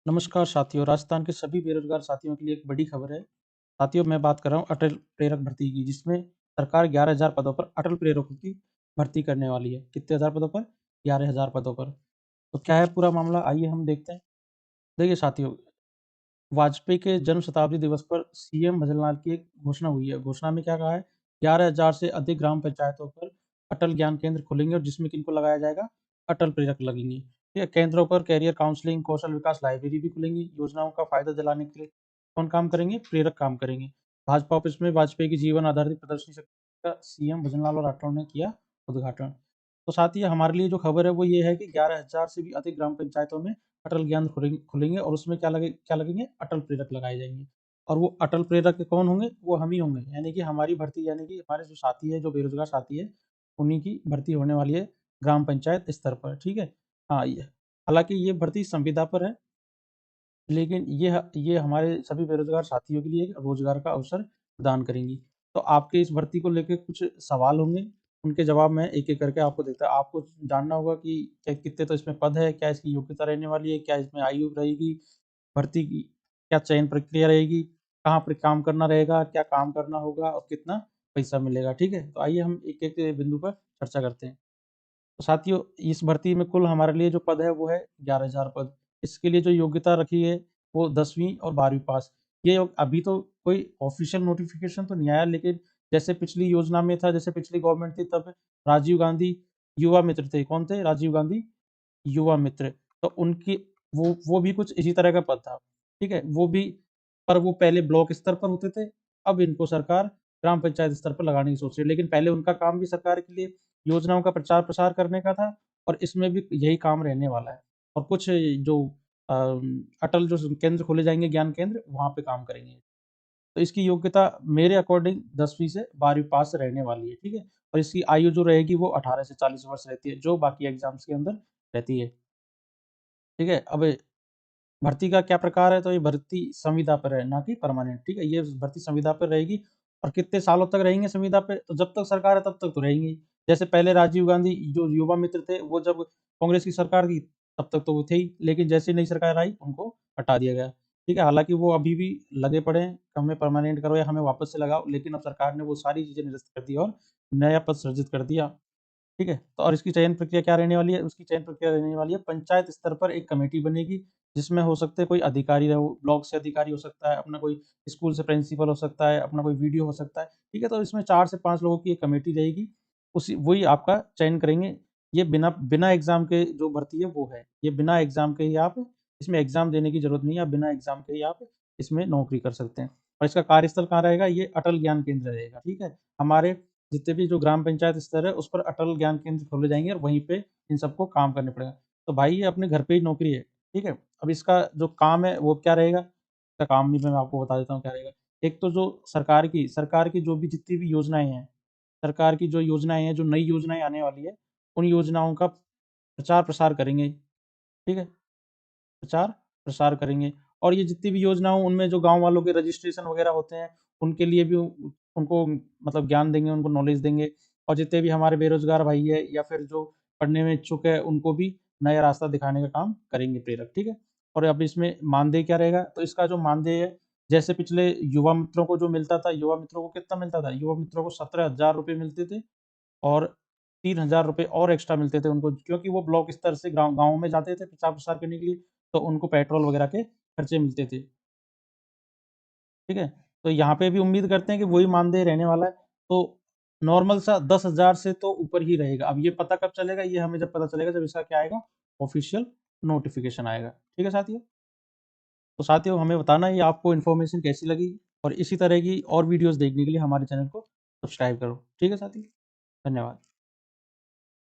नमस्कार साथियों, राजस्थान के सभी बेरोजगार साथियों के लिए एक बड़ी खबर है। साथियों, मैं बात कर रहा हूँ अटल प्रेरक भर्ती की, जिसमें सरकार 11,000 पदों पर अटल प्रेरकों की भर्ती करने वाली है। कितने हज़ार पदों पर? 11,000 पदों पर। तो क्या है पूरा मामला, आइए हम देखते हैं। देखिए साथियों, वाजपेयी के जन्म शताब्दी दिवस पर सीएम भजनलाल की एक घोषणा हुई है। घोषणा में क्या कहा है? 11,000 से अधिक ग्राम पंचायतों पर अटल ज्ञान केंद्र खुलेंगे और जिसमें किनको लगाया जाएगा? अटल प्रेरक लगेंगे। ठीक है, केंद्रों पर कैरियर काउंसलिंग, कौशल विकास लाइब्रेरी भी खुलेंगी। योजनाओं का फायदा दिलाने के लिए कौन काम करेंगे? प्रेरक काम करेंगे। भाजपा ऑफिस में वाजपेयी की जीवन आधारित प्रदर्शनी का सीएम भजनलाल और राठौड़ ने किया उद्घाटन। तो साथ ही हमारे लिए जो खबर है वो ये है कि 11,000 से भी अधिक ग्राम पंचायतों में अटल ज्ञान खुलेंगे और उसमें क्या लगेंगे? अटल प्रेरक लगाए जाएंगे। और वो अटल प्रेरक कौन होंगे? वो हम ही होंगे, यानी कि हमारी भर्ती, यानी कि हमारे जो साथी है, जो बेरोजगार साथी है, उन्हीं की भर्ती होने वाली है ग्राम पंचायत स्तर पर। ठीक है। हाँ, ये हालांकि ये भर्ती संविदा पर है, लेकिन ये हमारे सभी बेरोजगार साथियों के लिए एक रोजगार का अवसर प्रदान करेंगी। तो आपके इस भर्ती को लेके कुछ सवाल होंगे, उनके जवाब मैं एक-एक करके आपको देता आपको जानना होगा कि कितने तो इसमें पद है, क्या इसकी योग्यता रहने वाली है, क्या इसमें आयु रहेगी, भर्ती की क्या चयन प्रक्रिया रहेगी, कहाँ पर काम करना रहेगा, क्या काम करना होगा और कितना पैसा मिलेगा। ठीक है? तो आइए हम एक-एक बिंदु पर चर्चा करते हैं। तो साथियों, इस भर्ती में कुल हमारे लिए जो पद है वो है 11,000 पद। इसके लिए जो योग्यता रखी है वो 10वीं और 12वीं पास। ये अभी तो कोई ऑफिशियल नोटिफिकेशन तो नहीं आया, लेकिन जैसे पिछली योजना में था, जैसे पिछली गवर्नमेंट थी, तब राजीव गांधी युवा मित्र थे। कौन थे? राजीव गांधी युवा मित्र। तो उनकी वो भी कुछ इसी तरह का पद था। ठीक है? वो भी, पर वो पहले ब्लॉक स्तर पर होते थे, अब इनको सरकार ग्राम पंचायत स्तर पर लगाने की सोच रही है। लेकिन पहले उनका काम भी सरकार के लिए योजनाओं का प्रचार-प्रसार करने का था और इसमें भी यही काम रहने वाला है। और कुछ जो अटल जो केंद्र खोले जाएँगे, ज्ञान केंद्र, वहाँ पे काम करेंगे। तो इसकी योग्यता मेरे अकॉर्डिंग 10वीं से 12वीं पास रहने वाली है। ठीक है? और इसकी आयु जो रहेगी वो 18 से 40 वर्ष रहती है, जो बाकी एग्ज़ाम्स के अंदर रहती है। ठीक है? अब भर्ती का क्या प्रकार है? तो ये भर्ती संविदा पर है, ना कि परमानेंट। ठीक है? ये भर्ती संविदा पर रहेगी और कितने सालों तक रहेंगे संविदा पे? तो जब तक सरकार है तब तक तो रहेंगी। जैसे पहले राजीव गांधी जो युवा मित्र थे, वो जब कांग्रेस की सरकार थी तब तक तो वो थे ही, लेकिन जैसे ही नई सरकार आई उनको हटा दिया गया। ठीक है? हालाँकि वो अभी भी लगे पड़े हैं, हमें परमानेंट करो या हमें वापस से लगाओ, लेकिन अब सरकार ने वो सारी चीज़ें निरस्त कर दी और नया पद सृजित कर दिया। ठीक है? तो और इसकी चयन प्रक्रिया क्या रहने वाली है? उसकी चयन प्रक्रिया रहने वाली है, पंचायत स्तर पर एक कमेटी बनेगी, जिसमें हो सकते हैं कोई अधिकारी रहो, ब्लॉक से अधिकारी हो सकता है, अपना कोई स्कूल से प्रिंसिपल हो सकता है, अपना कोई वीडीओ हो सकता है। ठीक है? तो इसमें 4 से 5 लोगों की एक कमेटी रहेगी, उसी वही आपका चयन करेंगे। ये बिना बिना एग्ज़ाम के जो भर्ती है वो है। ये बिना एग्ज़ाम के ही आप, इसमें एग्ज़ाम देने की ज़रूरत नहीं है, आप बिना एग्ज़ाम के ही आप इसमें नौकरी कर सकते हैं। और इसका कार्यस्थल कहाँ रहेगा? ये अटल ज्ञान केंद्र रहेगा। ठीक है? हमारे जितने भी जो ग्राम पंचायत स्तर है उस पर अटल ज्ञान केंद्र खोले जाएँगे और वहीं पे इन सबको काम करने पड़ेगा। तो भाई ये अपने घर पे ही नौकरी है, ठीक है? अब इसका जो काम है वो क्या रहेगा? इसका काम भी मैं आपको बता देता हूँ क्या रहेगा। एक तो जो सरकार की जो भी जितनी भी योजनाएँ हैं, सरकार की जो योजनाएँ हैं, जो नई योजनाएँ आने वाली है, उन योजनाओं का प्रचार-प्रसार करेंगे, ठीक है? प्रचार-प्रसार करेंगे और ये जितनी भी योजना हो उनमें जो गाँव वालों के रजिस्ट्रेशन वगैरह होते हैं, उनके लिए भी उनको मतलब ज्ञान देंगे, उनको नॉलेज देंगे और जितने भी हमारे बेरोज़गार भाई हैं या फिर जो पढ़ने में इच्छुक है, उनको भी नया रास्ता दिखाने का काम करेंगे प्रेरक, ठीक है? और अब इसमें मानदेय क्या रहेगा? तो इसका जो मानदेय है, जैसे पिछले युवा मित्रों को जो मिलता था, युवा मित्रों को कितना मिलता था? युवा मित्रों को 17,000 रुपए मिलते थे और 3,000 रुपए और एक्स्ट्रा मिलते थे उनको, क्योंकि वो ब्लॉक स्तर से गाँव में जाते थे प्रचार-प्रसार करने के लिए, तो उनको पेट्रोल वगैरह के खर्चे मिलते थे, ठीक है? तो यहाँ पे भी उम्मीद करते हैं कि वही मानदेय रहने वाला है, तो नॉर्मल सा 10,000 से तो ऊपर ही रहेगा। अब ये पता कब चलेगा? ये हमें जब पता चलेगा जब इसका क्या आएगा? ऑफ़िशियल नोटिफ़िकेशन आएगा। ठीक है साथियों? तो साथियों, हमें बताना ये आपको इन्फॉर्मेशन कैसी लगी और इसी तरह की और वीडियोज़ देखने के लिए हमारे चैनल को सब्सक्राइब करो। ठीक है साथियों? धन्यवाद।